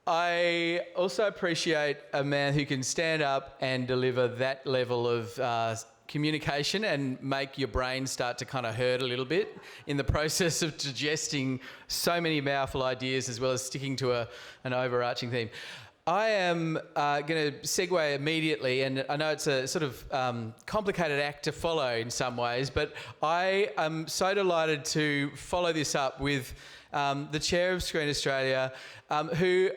I also appreciate a man who can stand up and deliver that level of communication and make your brain start to kind of hurt a little bit in the process of digesting so many powerful ideas as well as sticking to an overarching theme. I am going to segue immediately, and I know it's a sort of complicated act to follow in some ways, but I am so delighted to follow this up with the Chair of Screen Australia, who,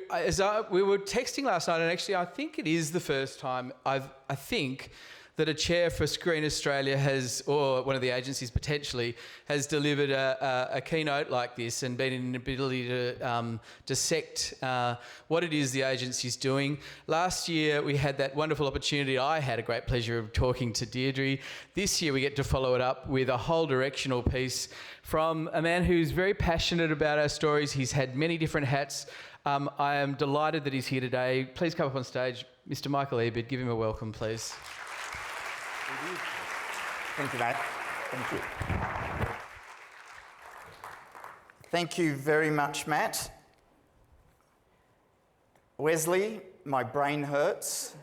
we were texting last night, and actually I think it is the first time I think that a chair for Screen Australia has, or one of the agencies potentially, has delivered a keynote like this and been in an ability to dissect what it is the agency's doing. Last year we had that wonderful opportunity. I had a great pleasure of talking to Deirdre. This year we get to follow it up with a whole directional piece from a man who's very passionate about our stories. He's had many different hats. I am delighted that he's here today. Please come up on stage, Mr. Michael Ebeid. Give him a welcome, please. Thank you, Matt. Thank you. Thank you very much, Matt. Wesley, my brain hurts.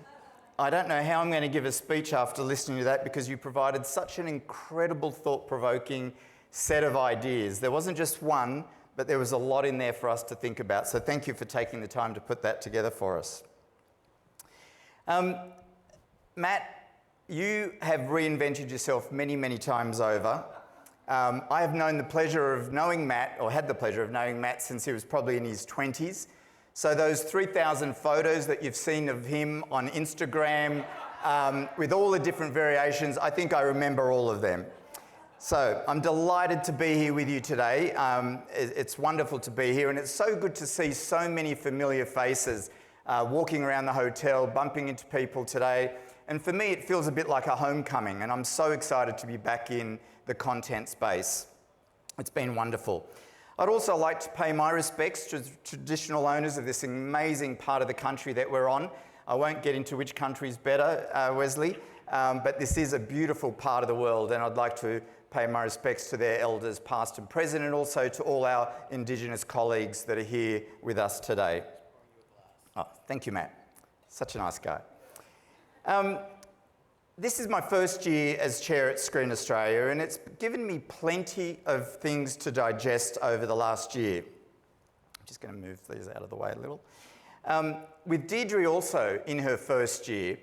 I don't know how I'm going to give a speech after listening to that because you provided such an incredible, thought-provoking set of ideas. There wasn't just one, but there was a lot in there for us to think about. So thank you for taking the time to put that together for us. Matt, you have reinvented yourself many, many times over. I have known the pleasure of knowing Matt, or had the pleasure of knowing Matt since he was probably in his 20s. So those 3,000 photos that you've seen of him on Instagram, with all the different variations, I think I remember all of them. So I'm delighted to be here with you today. It's wonderful to be here, and it's so good to see so many familiar faces walking around the hotel, bumping into people today. And for me, it feels a bit like a homecoming, and I'm so excited to be back in the content space. It's been wonderful. I'd also like to pay my respects to traditional owners of this amazing part of the country that we're on. I won't get into which country's better, Wesley, but this is a beautiful part of the world, and I'd like to pay my respects to their elders, past and present, and also to all our Indigenous colleagues that are here with us today. Oh, thank you, Matt. Such a nice guy. This is my first year as chair at Screen Australia, and it's given me plenty of things to digest over the last year. I'm just going to move these out of the way a little. With Deirdre also in her first year,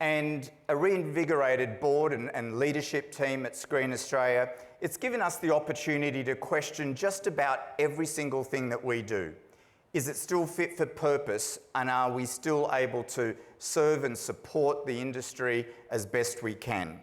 and a reinvigorated board and leadership team at Screen Australia, it's given us the opportunity to question just about every single thing that we do. Is it still fit for purpose, and are we still able to serve and support the industry as best we can?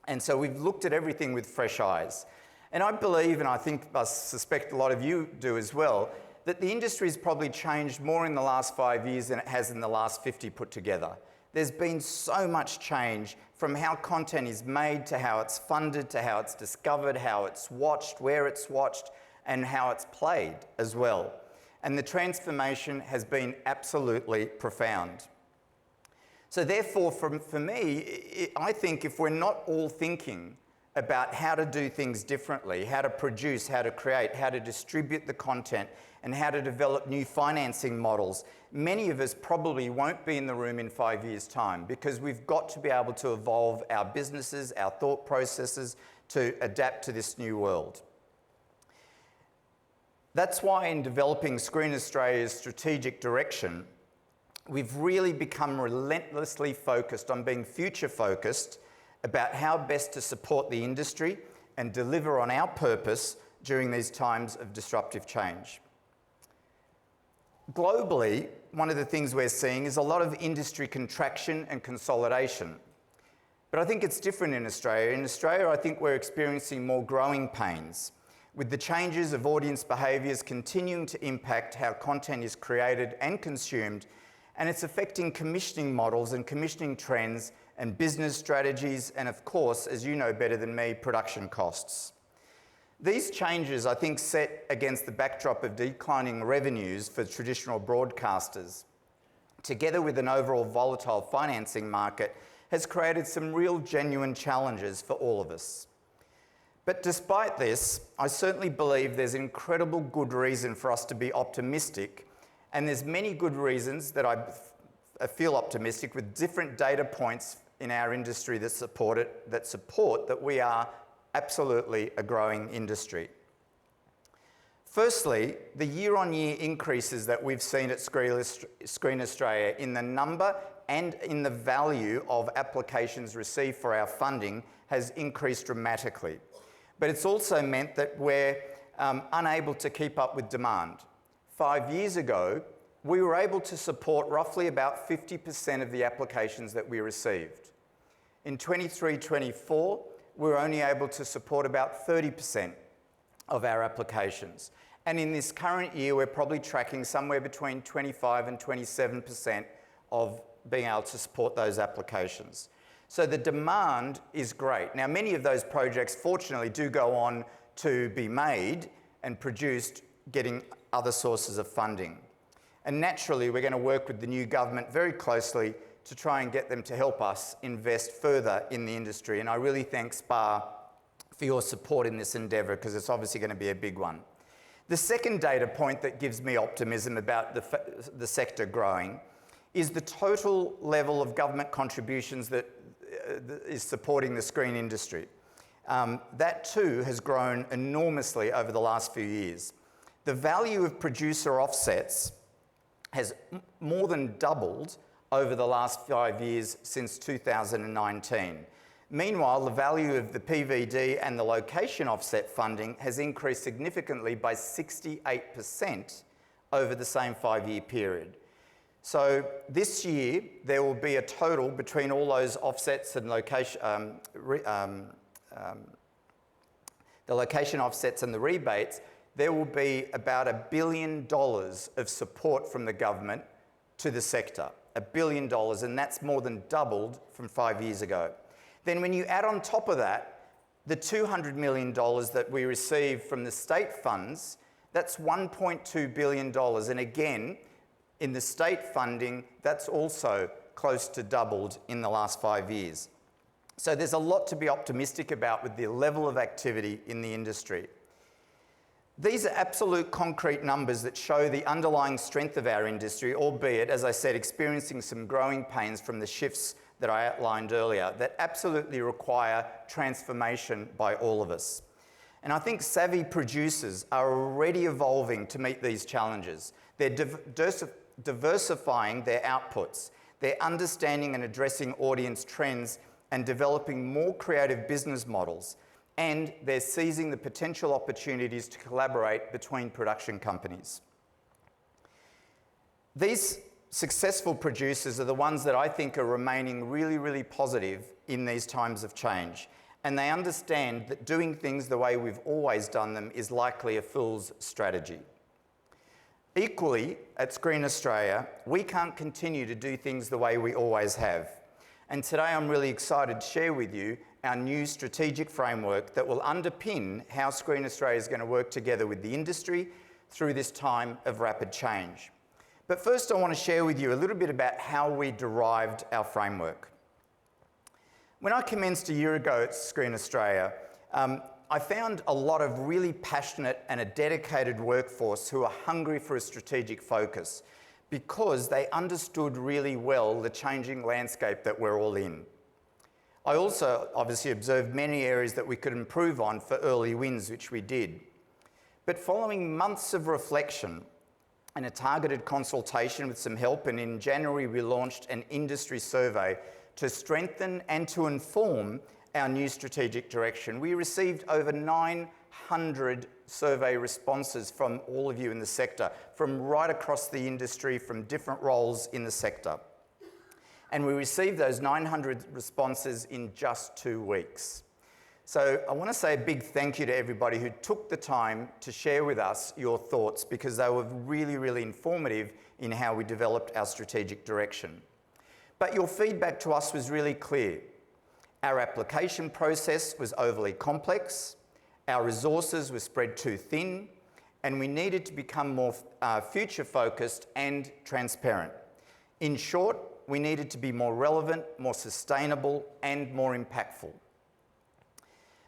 And so we've looked at everything with fresh eyes. And I believe, and I suspect a lot of you do as well, that the industry has probably changed more in the last 5 years than it has in the last 50 put together. There's been so much change from how content is made to how it's funded, to how it's discovered, how it's watched, where it's watched, and how it's played as well. And the transformation has been absolutely profound. So therefore, for me, I think if we're not all thinking about how to do things differently, how to produce, how to create, how to distribute the content, and how to develop new financing models, many of us probably won't be in the room in 5 years' time, because we've got to be able to evolve our businesses, our thought processes to adapt to this new world. That's why in developing Screen Australia's strategic direction, we've really become relentlessly focused on being future-focused about how best to support the industry and deliver on our purpose during these times of disruptive change. Globally, one of the things we're seeing is a lot of industry contraction and consolidation. But I think it's different in Australia. In Australia, I think we're experiencing more growing pains, with the changes of audience behaviours continuing to impact how content is created and consumed, and it's affecting commissioning models and commissioning trends and business strategies, and of course, as you know better than me, production costs. These changes, I think, set against the backdrop of declining revenues for traditional broadcasters, together with an overall volatile financing market, has created some real genuine challenges for all of us. But despite this, I certainly believe there's incredible good reason for us to be optimistic, and there's many good reasons that I feel optimistic with different data points in our industry that support that we are absolutely a growing industry. Firstly, the year-on-year increases that we've seen at Screen Australia in the number and in the value of applications received for our funding has increased dramatically. But it's also meant that we're unable to keep up with demand. 5 years ago, we were able to support roughly about 50% of the applications that we received. In 23-24, we were only able to support about 30% of our applications. And in this current year, we're probably tracking somewhere between 25 and 27% of being able to support those applications. So the demand is great. Now, many of those projects, fortunately, do go on to be made and produced, getting other sources of funding. And naturally, we're going to work with the new government very closely to try and get them to help us invest further in the industry. And I really thank SPA for your support in this endeavour, because it's obviously going to be a big one. The second data point that gives me optimism about the sector growing is the total level of government contributions that is supporting the screen industry. That too has grown enormously over the last few years. The value of producer offsets has more than doubled over the last 5 years since 2019. Meanwhile, the value of the PVD and the location offset funding has increased significantly by 68% over the same 5-year period. So this year, there will be a total between all those offsets and the location offsets and the rebates, there will be about $1 billion of support from the government to the sector. $1 billion, and that's more than doubled from 5 years ago. Then when you add on top of that, the $200 million that we receive from the state funds, that's $1.2 billion. And again, in the state funding, that's also close to doubled in the last 5 years. So there's a lot to be optimistic about with the level of activity in the industry. These are absolute concrete numbers that show the underlying strength of our industry, albeit, as I said, experiencing some growing pains from the shifts that I outlined earlier that absolutely require transformation by all of us. And I think savvy producers are already evolving to meet these challenges. They're diversifying their outputs. They're understanding and addressing audience trends and developing more creative business models. And they're seizing the potential opportunities to collaborate between production companies. These successful producers are the ones that I think are remaining really, really positive in these times of change. And they understand that doing things the way we've always done them is likely a fool's strategy. Equally, at Screen Australia, we can't continue to do things the way we always have. And today I'm really excited to share with you our new strategic framework that will underpin how Screen Australia is going to work together with the industry through this time of rapid change. But first I want to share with you a little bit about how we derived our framework. When I commenced a year ago at Screen Australia, I found a lot of really passionate and a dedicated workforce who are hungry for a strategic focus because they understood really well the changing landscape that we're all in. I also obviously observed many areas that we could improve on for early wins, which we did. But following months of reflection and a targeted consultation with some help, and in January we launched an industry survey to strengthen and to inform our new strategic direction. We received over 900 survey responses from all of you in the sector, from right across the industry, from different roles in the sector. And we received those 900 responses in just 2 weeks. So I want to say a big thank you to everybody who took the time to share with us your thoughts, because they were really, really informative in how we developed our strategic direction. But your feedback to us was really clear. Our application process was overly complex, our resources were spread too thin, and we needed to become more future-focused and transparent. In short, we needed to be more relevant, more sustainable, and more impactful.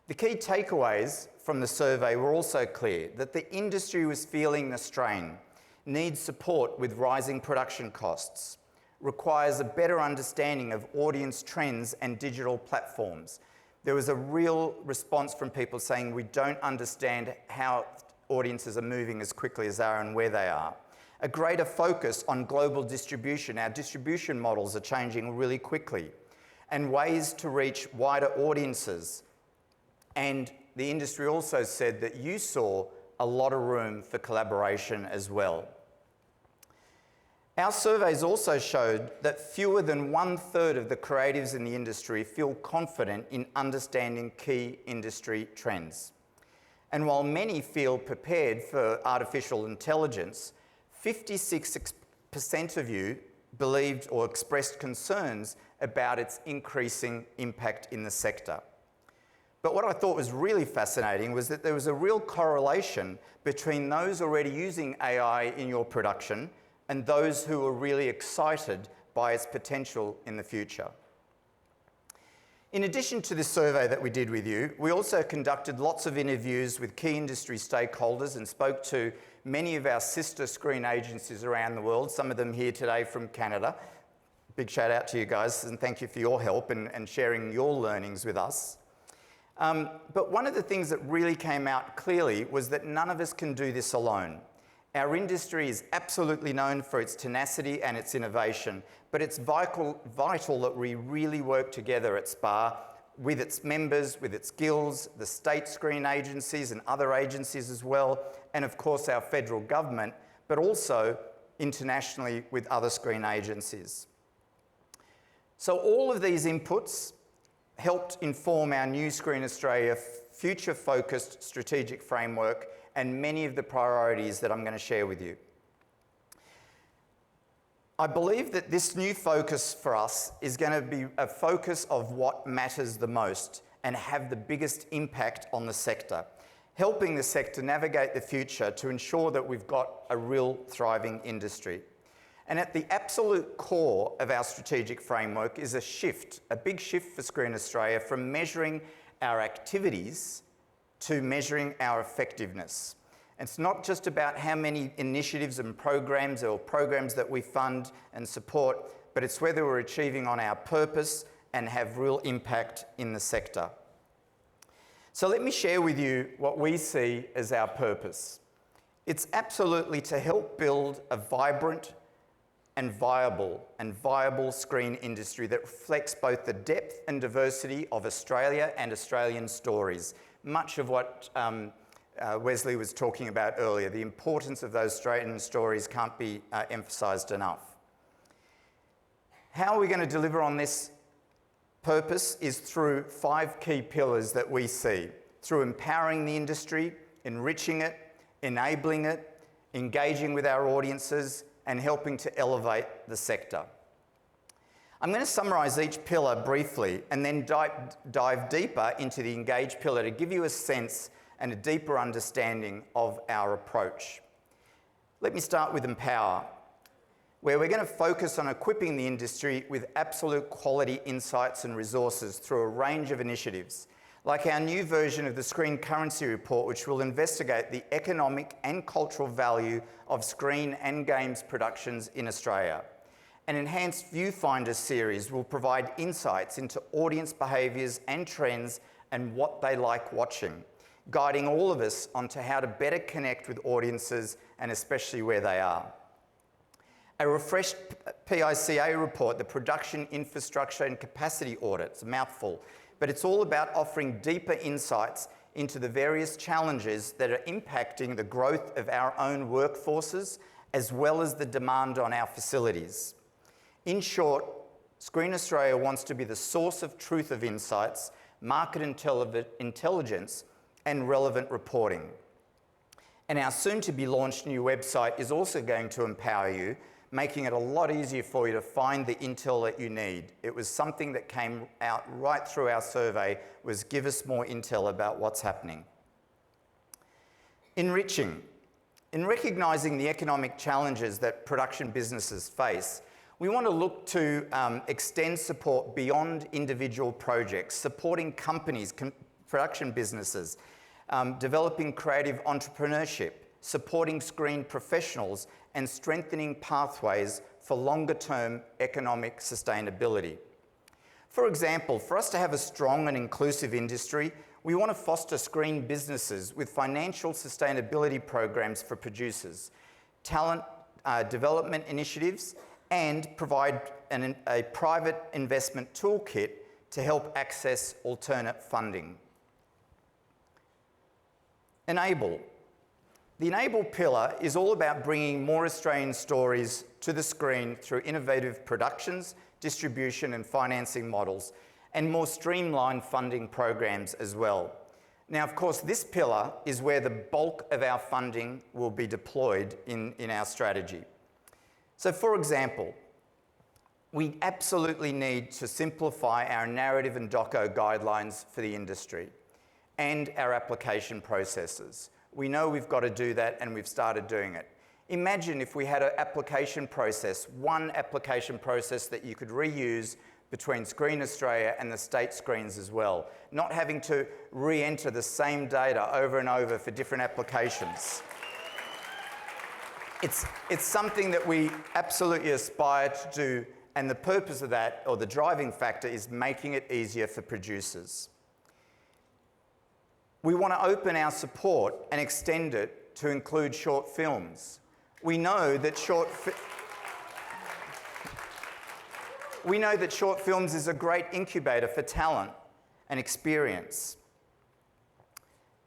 The key takeaways from the survey were also clear: that the industry was feeling the strain, needs support with rising production costs, requires a better understanding of audience trends and digital platforms. There was a real response from people saying, we don't understand how audiences are moving as quickly as they are and where they are. A greater focus on global distribution. Our distribution models are changing really quickly, and ways to reach wider audiences. And the industry also said that you saw a lot of room for collaboration as well. Our surveys also showed that fewer than 1/3 of the creatives in the industry feel confident in understanding key industry trends. And while many feel prepared for artificial intelligence, 56% of you believed or expressed concerns about its increasing impact in the sector. But what I thought was really fascinating was that there was a real correlation between those already using AI in your production and those who were really excited by its potential in the future. In addition to this survey that we did with you, we also conducted lots of interviews with key industry stakeholders and spoke to many of our sister screen agencies around the world, some of them here today from Canada. Big shout out to you guys, and thank you for your help and sharing your learnings with us. But one of the things that really came out clearly was that none of us can do this alone. Our industry is absolutely known for its tenacity and its innovation, but it's vital that we really work together at SPA with its members, with its guilds, the state screen agencies and other agencies as well, and of course our federal government, but also internationally with other screen agencies. So all of these inputs helped inform our new Screen Australia future-focused strategic framework and many of the priorities that I'm going to share with you. I believe that this new focus for us is going to be a focus of what matters the most and have the biggest impact on the sector, helping the sector navigate the future to ensure that we've got a real thriving industry. And at the absolute core of our strategic framework is a big shift for Screen Australia from measuring our activities to measuring our effectiveness. It's not just about how many initiatives and programs that we fund and support, but it's whether we're achieving on our purpose and have real impact in the sector. So let me share with you what we see as our purpose. It's absolutely to help build a vibrant and viable screen industry that reflects both the depth and diversity of Australia and Australian stories. Much of what Wesley was talking about earlier, the importance of those Australian stories can't be emphasised enough. How are we going to deliver on this purpose is through 5 key pillars that we see: through empowering the industry, enriching it, enabling it, engaging with our audiences, and helping to elevate the sector. I'm going to summarise each pillar briefly and then dive deeper into the engage pillar to give you a sense and a deeper understanding of our approach. Let me start with empower, where we're going to focus on equipping the industry with absolute quality insights and resources through a range of initiatives, like our new version of the Screen Currency Report, which will investigate the economic and cultural value of screen and games productions in Australia. An enhanced Viewfinder series will provide insights into audience behaviours and trends and what they like watching, guiding all of us onto how to better connect with audiences and especially where they are. A refreshed PICA report, the Production Infrastructure and Capacity Audit. It's a mouthful, but it's all about offering deeper insights into the various challenges that are impacting the growth of our own workforces as well as the demand on our facilities. In short, Screen Australia wants to be the source of truth of insights, market intelligence, and relevant reporting. And our soon-to-be launched new website is also going to empower you, making it a lot easier for you to find the intel that you need. It was something that came out right through our survey, was give us more intel about what's happening. Enriching. In recognising the economic challenges that production businesses face, we want to look to extend support beyond individual projects, supporting companies production businesses, developing creative entrepreneurship, supporting screen professionals, and strengthening pathways for longer-term economic sustainability. For example, for us to have a strong and inclusive industry, we want to foster screen businesses with financial sustainability programs for producers, talent development initiatives, and provide a private investment toolkit to help access alternate funding. Enable. The Enable pillar is all about bringing more Australian stories to the screen through innovative productions, distribution and financing models, and more streamlined funding programs as well. Now, of course, this pillar is where the bulk of our funding will be deployed in our strategy. So, for example, we absolutely need to simplify our narrative and doco guidelines for the industry and our application processes. We know we've got to do that, and we've started doing it. Imagine if we had an application process, one application process that you could reuse between Screen Australia and the state screens as well, not having to re-enter the same data over and over for different applications. It's something that we absolutely aspire to do, and the purpose of that, or the driving factor, is making it easier for producers. We want to open our support and extend it to include short films. We know that short films is a great incubator for talent and experience.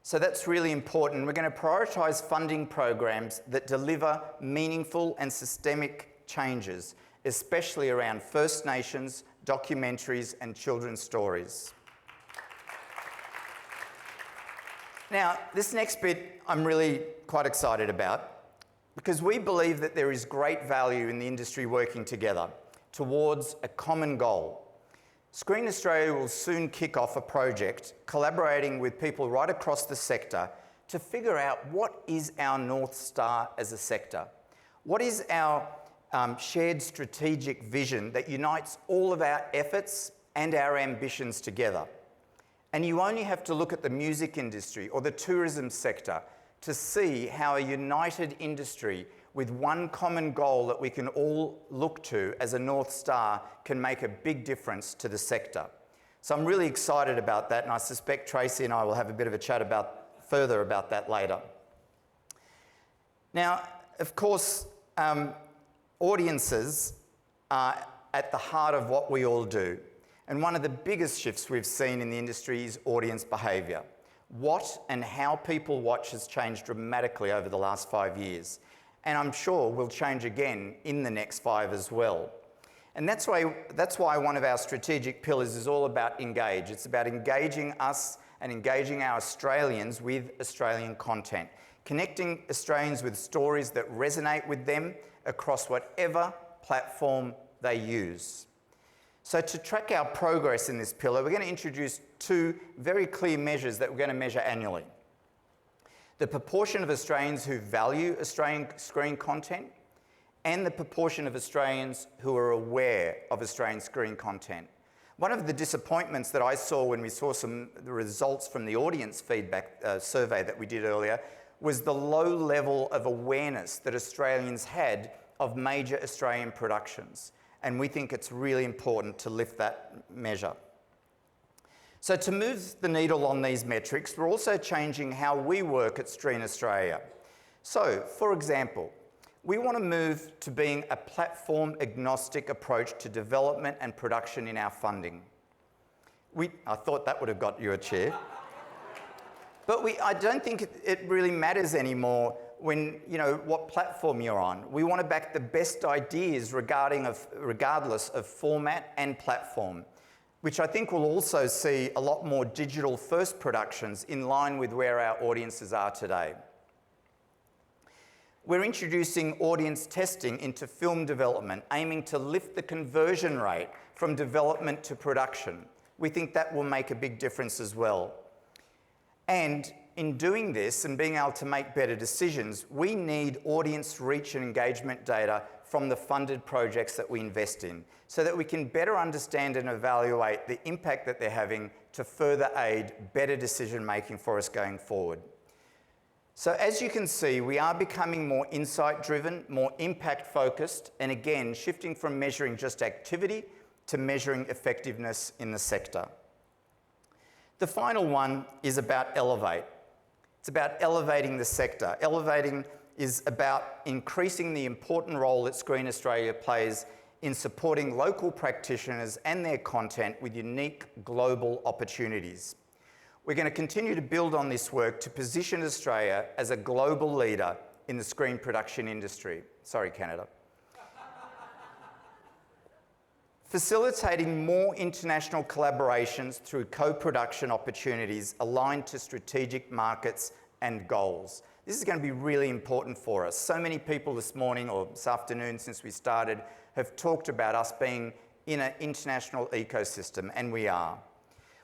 So that's really important. We're going to prioritise funding programs that deliver meaningful and systemic changes, especially around First Nations, documentaries and children's stories. Now, this next bit I'm really quite excited about, because we believe that there is great value in the industry working together towards a common goal. Screen Australia will soon kick off a project collaborating with people right across the sector to figure out what is our North Star as a sector. What is our shared strategic vision that unites all of our efforts and our ambitions together? And you only have to look at the music industry or the tourism sector to see how a united industry with one common goal that we can all look to as a North Star can make a big difference to the sector. So I'm really excited about that, and I suspect Tracey and I will have a bit of a chat further about that later. Now, of course, audiences are at the heart of what we all do. And one of the biggest shifts we've seen in the industry is audience behaviour. What and how people watch has changed dramatically over the last 5 years. And I'm sure will change again in the next 5 as well. And that's why one of our strategic pillars is all about engage. It's about engaging us and engaging our Australians with Australian content, connecting Australians with stories that resonate with them across whatever platform they use. So to track our progress in this pillar, we're going to introduce 2 very clear measures that we're going to measure annually. The proportion of Australians who value Australian screen content and the proportion of Australians who are aware of Australian screen content. One of the disappointments that I saw when we saw the results from the audience feedback survey that we did earlier was the low level of awareness that Australians had of major Australian productions. And we think it's really important to lift that measure. So to move the needle on these metrics, we're also changing how we work at Screen Australia. So, for example, we want to move to being a platform-agnostic approach to development and production in our funding. I thought that would have got you a chair. But I don't think it really matters anymore what platform you're on. We want to back the best ideas regardless of format and platform, which I think will also see a lot more digital-first productions in line with where our audiences are today. We're introducing audience testing into film development, aiming to lift the conversion rate from development to production. We think that will make a big difference as well. And in doing this and being able to make better decisions, we need audience reach and engagement data from the funded projects that we invest in so that we can better understand and evaluate the impact that they're having to further aid better decision making for us going forward. So as you can see, we are becoming more insight driven, more impact focused, and again, shifting from measuring just activity to measuring effectiveness in the sector. The final one is about elevate. It's about elevating the sector. Elevating is about increasing the important role that Screen Australia plays in supporting local practitioners and their content with unique global opportunities. We're going to continue to build on this work to position Australia as a global leader in the screen production industry. Sorry, Canada. Facilitating more international collaborations through co-production opportunities aligned to strategic markets and goals. This is going to be really important for us. So many people this morning or this afternoon since we started have talked about us being in an international ecosystem, and we are.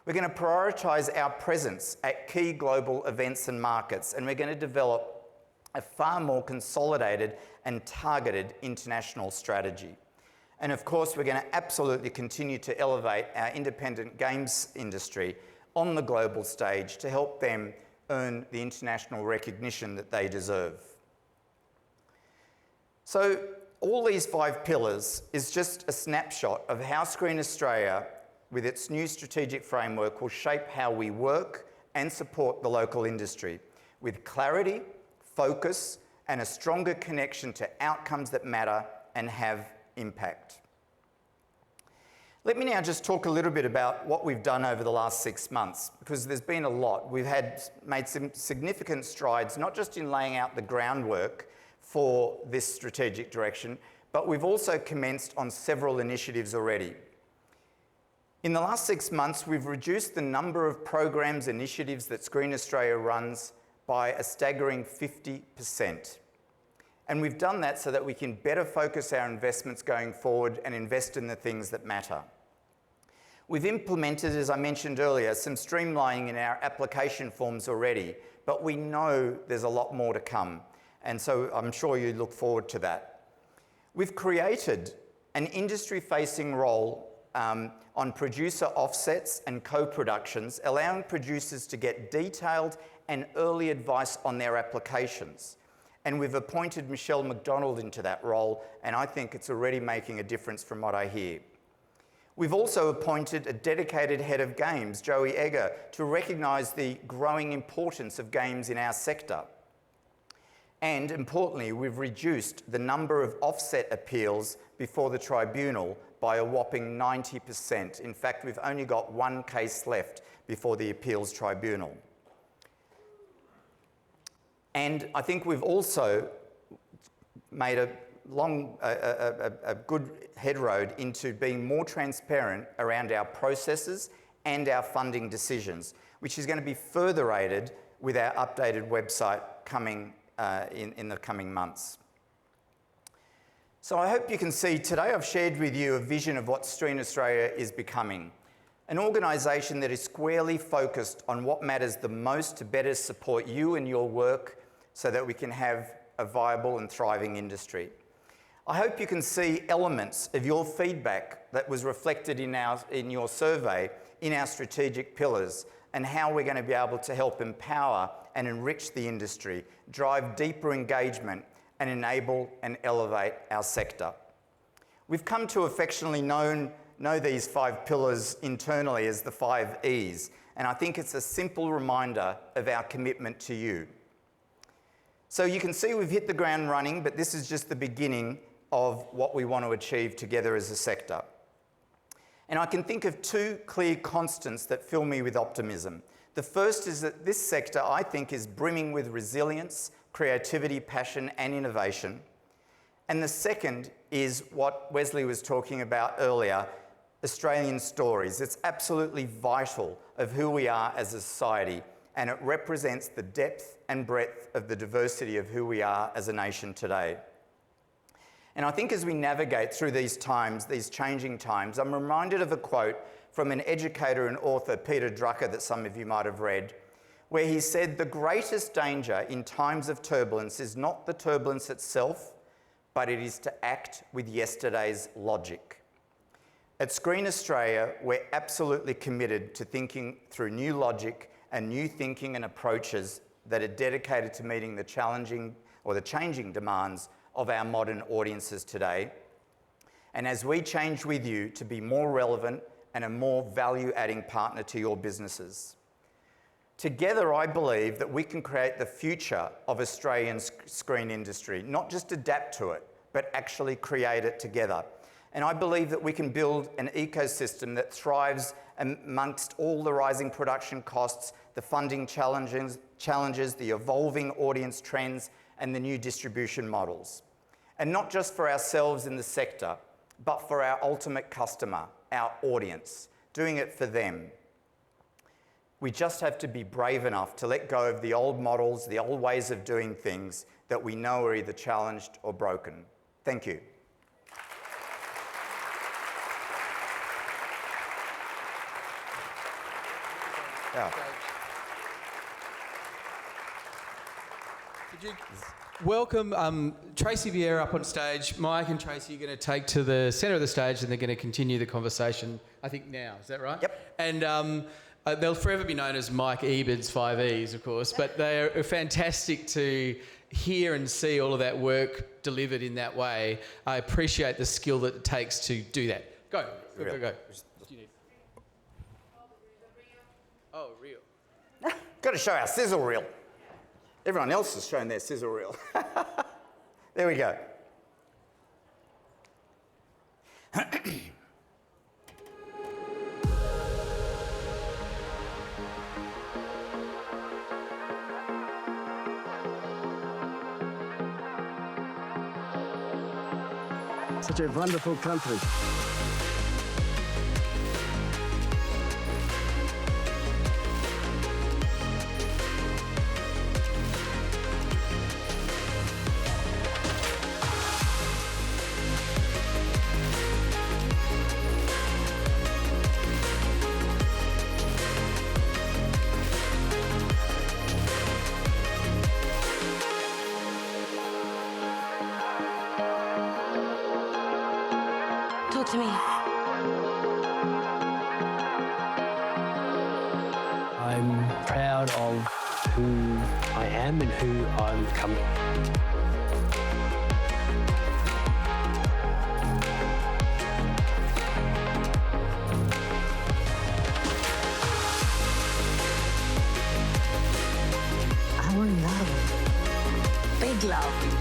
We're going to prioritise our presence at key global events and markets, and we're going to develop a far more consolidated and targeted international strategy. And of course, we're going to absolutely continue to elevate our independent games industry on the global stage to help them earn the international recognition that they deserve. So all these 5 pillars is just a snapshot of how Screen Australia, with its new strategic framework, will shape how we work and support the local industry with clarity, focus, and a stronger connection to outcomes that matter and have impact. Let me now just talk a little bit about what we've done over the last 6 months, because there's been a lot. We've made some significant strides, not just in laying out the groundwork for this strategic direction, but we've also commenced on several initiatives already. In the last 6 months, we've reduced the number of programs, initiatives that Screen Australia runs by a staggering 50%. And we've done that so that we can better focus our investments going forward and invest in the things that matter. We've implemented, as I mentioned earlier, some streamlining in our application forms already, but we know there's a lot more to come. And so I'm sure you look forward to that. We've created an industry-facing role on producer offsets and co-productions, allowing producers to get detailed and early advice on their applications. And we've appointed Michelle McDonald into that role, and I think it's already making a difference from what I hear. We've also appointed a dedicated head of games, Joey Egger, to recognise the growing importance of games in our sector. And importantly, we've reduced the number of offset appeals before the tribunal by a whopping 90%. In fact, we've only got 1 case left before the appeals tribunal. And I think we've also made a good headroad into being more transparent around our processes and our funding decisions, which is going to be further aided with our updated website coming in the coming months. So I hope you can see today I've shared with you a vision of what Screen Australia is becoming. An organisation that is squarely focused on what matters the most to better support you and your work so that we can have a viable and thriving industry. I hope you can see elements of your feedback that was reflected in your survey in our strategic pillars and how we're going to be able to help empower and enrich the industry, drive deeper engagement and enable and elevate our sector. We've come to affectionately know these 5 pillars internally as the 5 E's, and I think it's a simple reminder of our commitment to you. So you can see we've hit the ground running, but this is just the beginning of what we want to achieve together as a sector. And I can think of 2 clear constants that fill me with optimism. The first is that this sector, I think, is brimming with resilience, creativity, passion, and innovation. And the second is what Wesley was talking about earlier, Australian stories. It's absolutely vital of who we are as a society, and it represents the depth and breadth of the diversity of who we are as a nation today. And I think as we navigate through these times, these changing times, I'm reminded of a quote from an educator and author, Peter Drucker, that some of you might have read, where he said, "The greatest danger in times of turbulence is not the turbulence itself, but it is to act with yesterday's logic." At Screen Australia, we're absolutely committed to thinking through new logic and new thinking and approaches that are dedicated to meeting the challenging or the changing demands of our modern audiences today. And as we change with you to be more relevant and a more value-adding partner to your businesses. Together, I believe that we can create the future of Australian screen industry, not just adapt to it, but actually create it together. And I believe that we can build an ecosystem that thrives amongst all the rising production costs, the funding challenges, the evolving audience trends, and the new distribution models. And not just for ourselves in the sector, but for our ultimate customer, our audience, doing it for them. We just have to be brave enough to let go of the old models, the old ways of doing things that we know are either challenged or broken. Thank you. Yeah. Could you welcome Tracey Viera up on stage. Mike and Tracey are going to take to the centre of the stage and they're going to continue the conversation, I think now. Is that right? Yep. And they'll forever be known as Mike Ebeid's 5 E's, of course, but they're fantastic to hear and see all of that work delivered in that way. I appreciate the skill that it takes to do that. Go. Oh, reel. Got to show our sizzle reel. Everyone else has shown their sizzle reel. There we go. Such a wonderful country. Talk to me. I'm proud of who I am and who I'm becoming. I want love. Big love.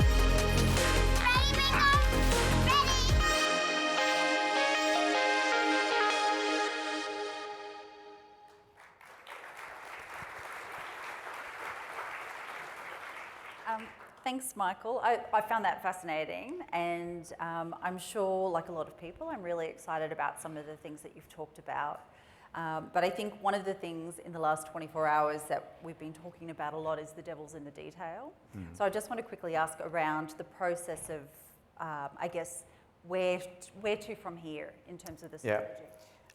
Thanks, Michael. I found that fascinating, and I'm sure, like a lot of people, I'm really excited about some of the things that you've talked about. But I think one of the things in the last 24 hours that we've been talking about a lot is the devil's in the detail. So I just want to quickly ask around the process of, I guess, where to from here in terms of the strategy.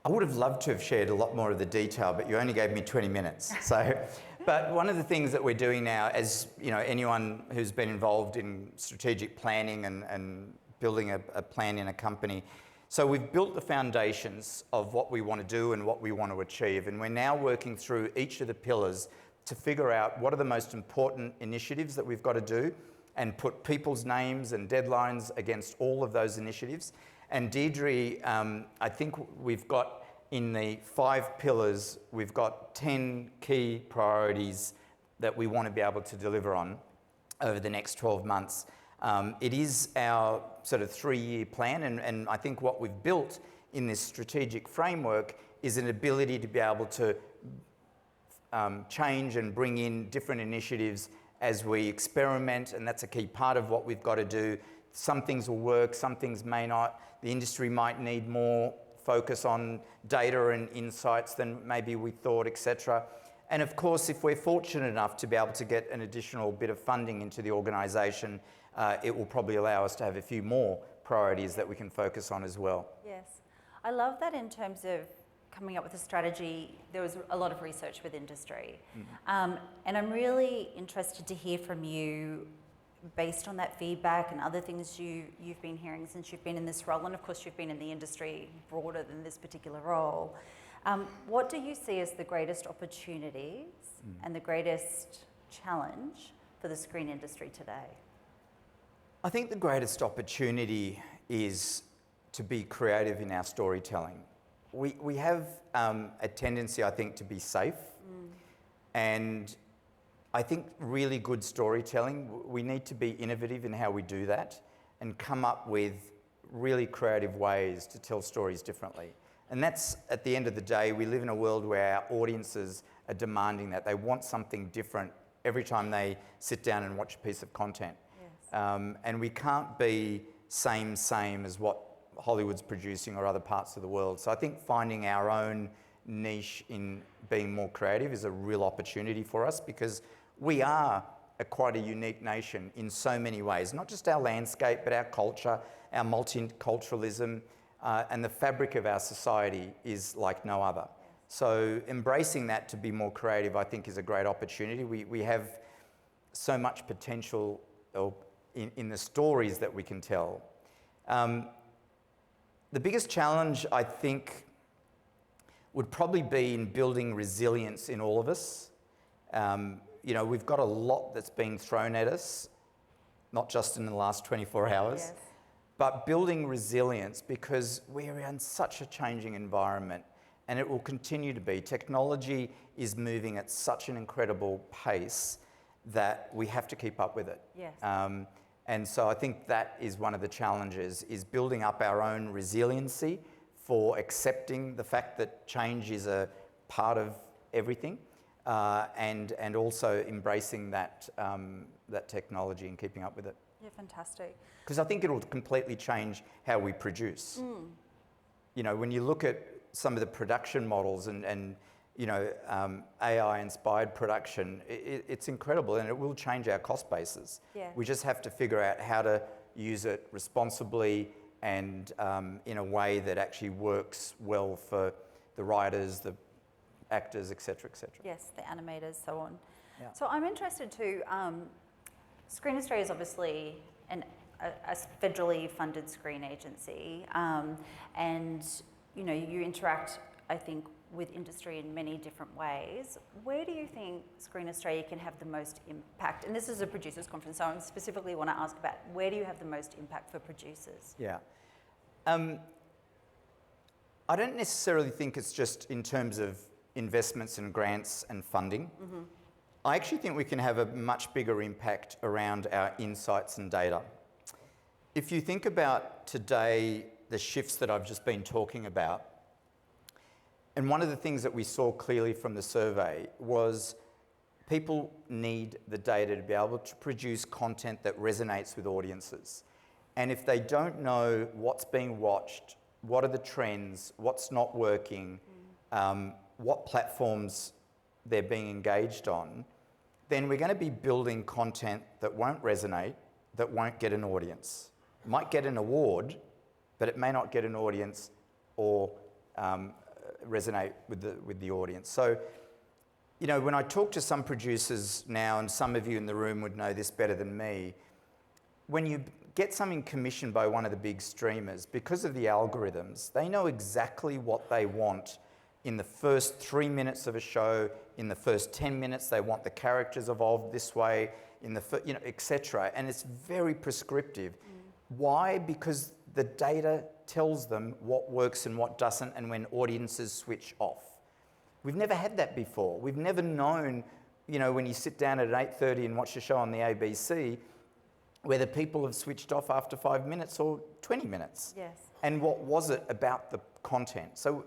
I would have loved to have shared a lot more of the detail, but you only gave me 20 minutes. So, but one of the things that we're doing now, as you know, anyone who's been involved in strategic planning and building a plan in a company, so we've built the foundations of what we want to do and what we want to achieve, and we're now working through each of the pillars to figure out what are the most important initiatives that we've got to do and put people's names and deadlines against all of those initiatives. And Deirdre, I think we've got in the 5 pillars, we've got 10 key priorities that we want to be able to deliver on over the next 12 months. It is our sort of 3-year plan, and I think what we've built in this strategic framework is an ability to be able to change and bring in different initiatives as we experiment, and that's a key part of what we've got to do. Some things will work, some things may not. The industry might need more focus on data and insights than maybe we thought, etc. And of course, if we're fortunate enough to be able to get an additional bit of funding into the organisation, it will probably allow us to have a few more priorities that we can focus on as well. Yes. I love that in terms of coming up with a strategy, there was a lot of research with industry. And I'm really interested to hear from you based on that feedback and other things you've been hearing since you've been in this role, and of course you've been in the industry broader than this particular role, what do you see as the greatest opportunities and the greatest challenge for the screen industry today? I think the greatest opportunity is to be creative in our storytelling. We have a tendency, I think, to be safe. And I think really good storytelling, we need to be innovative in how we do that and come up with really creative ways to tell stories differently. And that's, at the end of the day, we live in a world where our audiences are demanding that. They want something different every time they sit down and watch a piece of content. Yes. And we can't be same as what Hollywood's producing or other parts of the world. So I think finding our own niche in being more creative is a real opportunity for us, because we are quite a unique nation in so many ways, not just our landscape, but our culture, our multiculturalism, and the fabric of our society is like no other. So embracing that to be more creative, I think, is a great opportunity. We have so much potential in the stories that we can tell. The biggest challenge, I think, would probably be in building resilience in all of us. You know, we've got a lot that's been thrown at us, not just in the last 24 hours, Yes. but building resilience, because we're in such a changing environment, and it will continue to be. Technology is moving at such an incredible pace that we have to keep up with it. Yes. And so I think that is one of the challenges, is building up our own resiliency for accepting the fact that change is a part of everything, and also embracing that technology and keeping up with it. Yeah, fantastic. Because I think it'll completely change how we produce. You know, when you look at some of the production models and you know, AI-inspired production, it's incredible, and it will change our cost bases. Yeah. We just have to figure out how to use it responsibly and in a way that actually works well for the writers, the actors, etc., etc. Yes, the animators, so on. Yeah. So I'm interested too, Screen Australia is obviously a federally funded screen agency, and you know, you interact, I think, with industry in many different ways. Where do you think Screen Australia can have the most impact? And this is a producers conference, so I specifically want to ask about where do you have the most impact for producers? Yeah. I don't necessarily think it's just in terms of investments and grants and funding. I actually think we can have a much bigger impact around our insights and data. If you think about today, the shifts that I've just been talking about, and one of the things that we saw clearly from the survey was people need the data to be able to produce content that resonates with audiences. And if they don't know what's being watched, what are the trends, what's not working, what platforms they're being engaged on, then we're going to be building content that won't resonate, that won't get an audience. It might get an award, but it may not get an audience or resonate with the audience. So, you know, when I talk to some producers now, and some of you in the room would know this better than me, when you get something commissioned by one of the big streamers, because of the algorithms, they know exactly what they want in the first 3 minutes of a show. In the first 10 minutes, they want the characters evolved this way, in the you know, etc. And it's very prescriptive. Why? Because the data tells them what works and what doesn't, and when audiences switch off. We've never had that before. We've never known, you know, when you sit down at 8:30 and watch a show on the ABC, whether people have switched off after 5 minutes or 20 minutes. Yes. And what was it about the content? So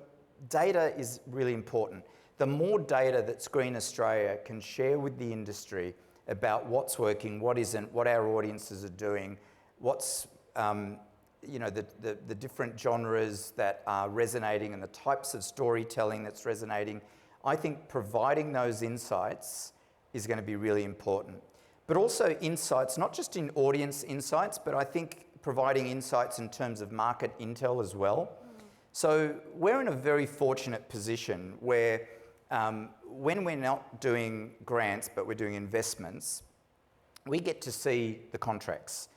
data is really important. The more data that Screen Australia can share with the industry about what's working, what isn't, what our audiences are doing, what's you know, the different genres that are resonating and the types of storytelling that's resonating, I think providing those insights is going to be really important. But also insights, not just in audience insights, but I think providing insights in terms of market intel as well. So we're in a very fortunate position where when we're not doing grants, but we're doing investments, we get to see the contracts.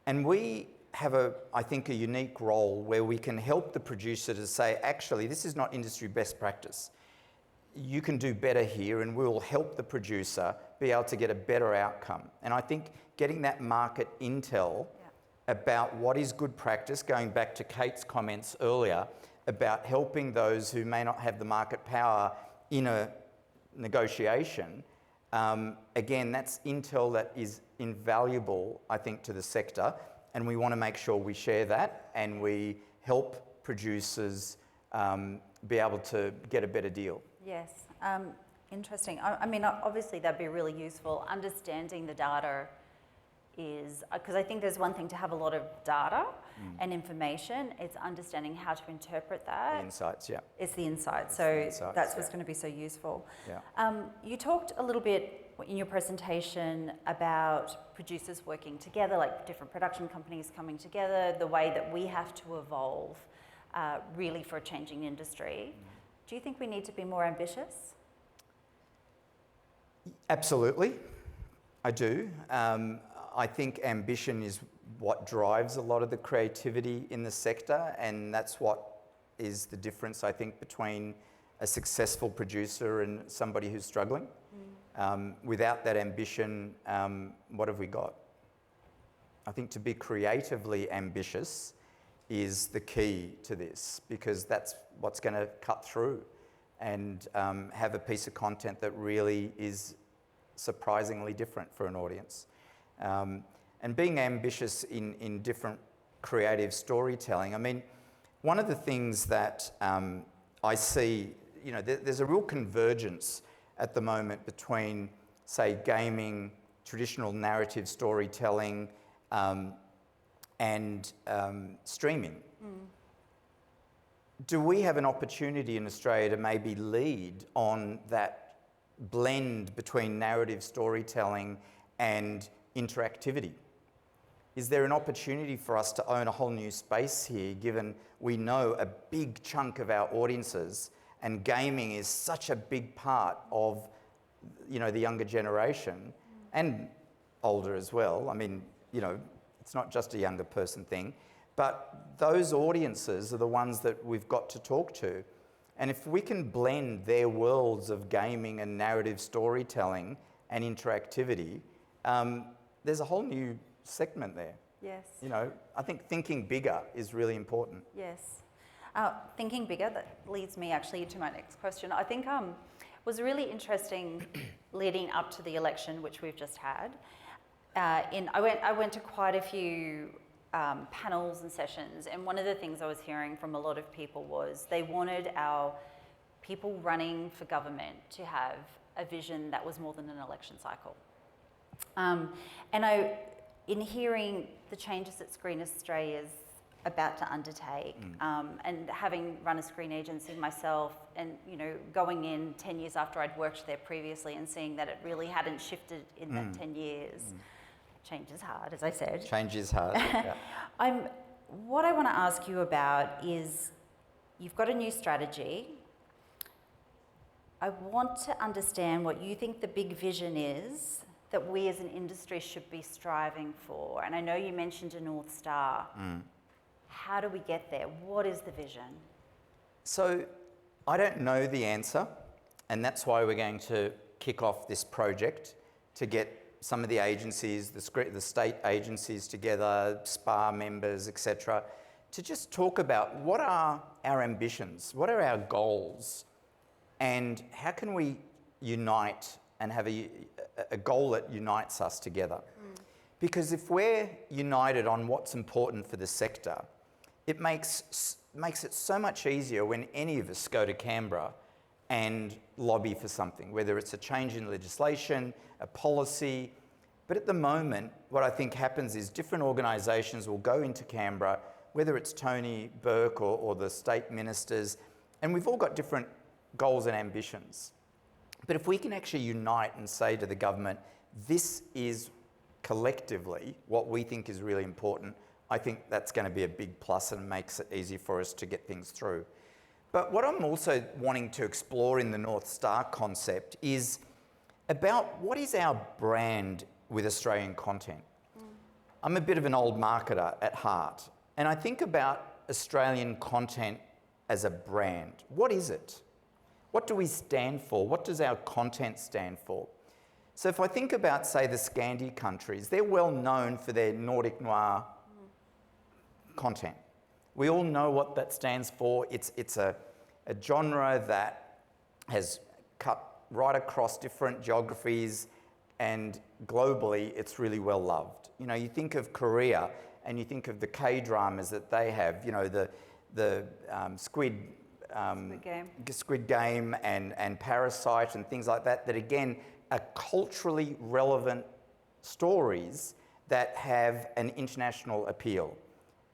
And we have, I think, a unique role where we can help the producer to say, actually, this is not industry best practice. You can do better here, and we'll help the producer be able to get a better outcome. And I think getting that market intel about what is good practice, going back to Kate's comments earlier, about helping those who may not have the market power in a negotiation, again, that's intel that is invaluable, I think, to the sector, and we want to make sure we share that and we help producers be able to get a better deal. Yes, interesting. I mean, obviously that'd be really useful. Understanding the data is, because I think there's one thing to have a lot of data and information, it's understanding how to interpret that. The insights, yeah. It's the insights, that's what's going to be so useful. Yeah. You talked a little bit in your presentation about producers working together, like different production companies coming together, the way that we have to evolve really for a changing industry. Do you think we need to be more ambitious? Absolutely, I do. I think ambition is what drives a lot of the creativity in the sector, and that's what is the difference, I think, between a successful producer and somebody who's struggling. Without that ambition, what have we got? I think to be creatively ambitious is the key to this, because that's what's going to cut through and have a piece of content that really is surprisingly different for an audience. And being ambitious in different creative storytelling. I mean, one of the things that I see, you know, there's a real convergence at the moment between, say, gaming, traditional narrative storytelling, and streaming. Do we have an opportunity in Australia to maybe lead on that blend between narrative storytelling and interactivity? Is there an opportunity for us to own a whole new space here, given we know a big chunk of our audiences, and gaming is such a big part of, you know, the younger generation and older as well. I mean, you know, it's not just a younger person thing, but those audiences are the ones that we've got to talk to. And if we can blend their worlds of gaming and narrative storytelling and interactivity, there's a whole new segment there. Yes. You know, I think thinking bigger is really important. Yes. Thinking bigger, that leads me actually to my next question. I think was really interesting leading up to the election, which we've just had. I went to quite a few panels and sessions, and one of the things I was hearing from a lot of people was they wanted our people running for government to have a vision that was more than an election cycle. In hearing the changes that Screen Australia's about to undertake, and having run a screen agency myself, and you know, going in 10 years after I'd worked there previously and seeing that it really hadn't shifted in that 10 years. Change is hard, as I said. Change is hard. Yeah. What I want to ask you about is, you've got a new strategy. I want to understand what you think the big vision is that we as an industry should be striving for. And I know you mentioned a North Star. How do we get there? What is the vision? So I don't know the answer, and that's why we're going to kick off this project to get some of the agencies, the state agencies together, SPA members, etc., to just talk about what are our ambitions, what are our goals, and how can we unite and have a goal that unites us together. Because if we're united on what's important for the sector, it makes it so much easier when any of us go to Canberra and lobby for something, whether it's a change in legislation, a policy. But at the moment, what I think happens is different organisations will go into Canberra, whether it's Tony Burke or the state ministers, and we've all got different goals and ambitions. But if we can actually unite and say to the government, this is collectively what we think is really important, I think that's going to be a big plus and makes it easy for us to get things through. But what I'm also wanting to explore in the North Star concept is about what is our brand with Australian content. I'm a bit of an old marketer at heart, and I think about Australian content as a brand. What is it? What do we stand for? What does our content stand for? So if I think about, say, the Scandi countries, they're well known for their Nordic noir content. We all know what that stands for. It's a genre that has cut right across different geographies, and globally it's really well loved. You know, you think of Korea and you think of the K-dramas that they have, you know, the Squid Game and Parasite and things like that, that again are culturally relevant stories that have an international appeal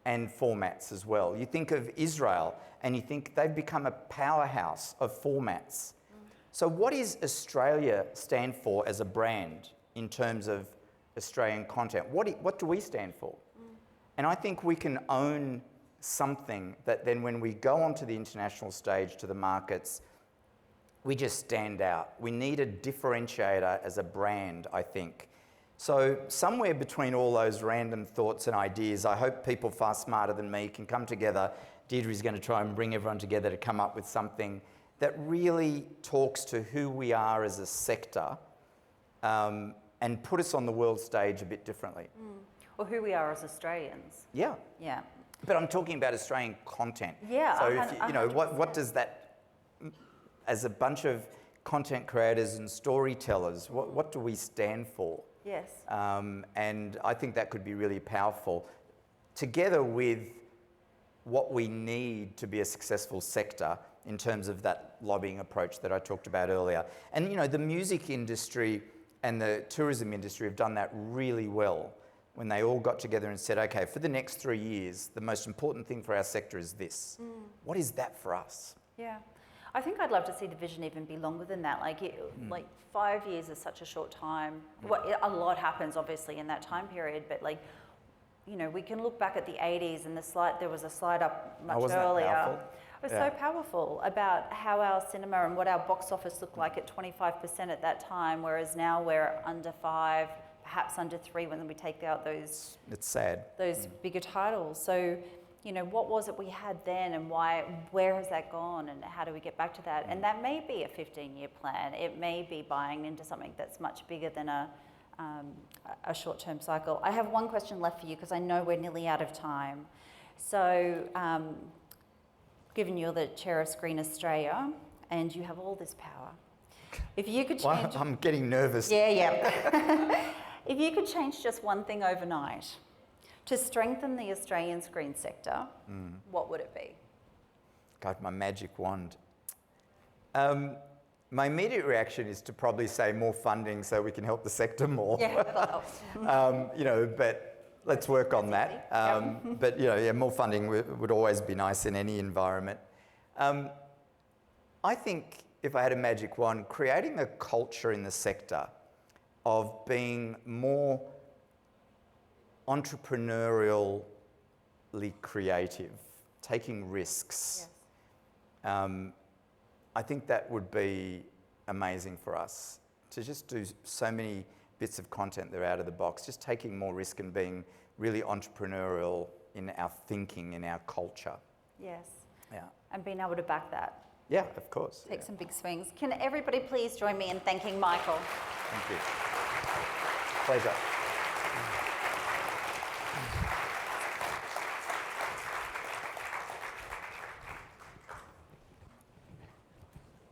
and formats as well. You think of Israel and you think they've become a powerhouse of formats. So what does Australia stand for as a brand in terms of Australian content? What do we stand for? And I think we can own something that then when we go onto the international stage to the markets, we just stand out. We need a differentiator as a brand, I think. So somewhere between all those random thoughts and ideas, I hope people far smarter than me can come together. Deirdre's going to try and bring everyone together to come up with something that really talks to who we are as a sector and put us on the world stage a bit differently. Or who we are as Australians. Yeah. Yeah. But I'm talking about Australian content. Yeah. So if you know, what does that, as a bunch of content creators and storytellers, what do we stand for? Yes. And I think that could be really powerful, together with what we need to be a successful sector in terms of that lobbying approach that I talked about earlier. And you know, the music industry and the tourism industry have done that really well when they all got together and said, okay, for the next 3 years, the most important thing for our sector is this. What is that for us? Yeah. I think I'd love to see the vision even be longer than that. Like 5 years is such a short time. Well, a lot happens obviously in that time period, but like, you know, we can look back at the 80s and there was a slide up much earlier. It was so powerful about how our cinema and what our box office looked like at 25% at that time, whereas now we're under 5, perhaps under 3 when we take out those. It's sad. Those bigger titles. So, you know, what was it we had then, and why? Where has that gone, and how do we get back to that? And that may be a 15-year plan. It may be buying into something that's much bigger than a short-term cycle. I have one question left for you because I know we're nearly out of time. So, given you're the chair of Screen Australia and you have all this power, if you could change... Well, I'm getting nervous. Yeah. If you could change just one thing overnight to strengthen the Australian screen sector, what would it be? God, my magic wand. My immediate reaction is to probably say more funding so we can help the sector more. Yeah, that'll help. You know, but let's work on that. But you know, yeah, more funding would always be nice in any environment. I think if I had a magic wand, creating a culture in the sector of being more entrepreneurially creative, taking risks. Yes. I think that would be amazing for us to just do so many bits of content that are out of the box, just taking more risk and being really entrepreneurial in our thinking, in our culture. Yes. Yeah. And being able to back that. Yeah, of course. Take some big swings. Can everybody please join me in thanking Michael? Thank you. Pleasure.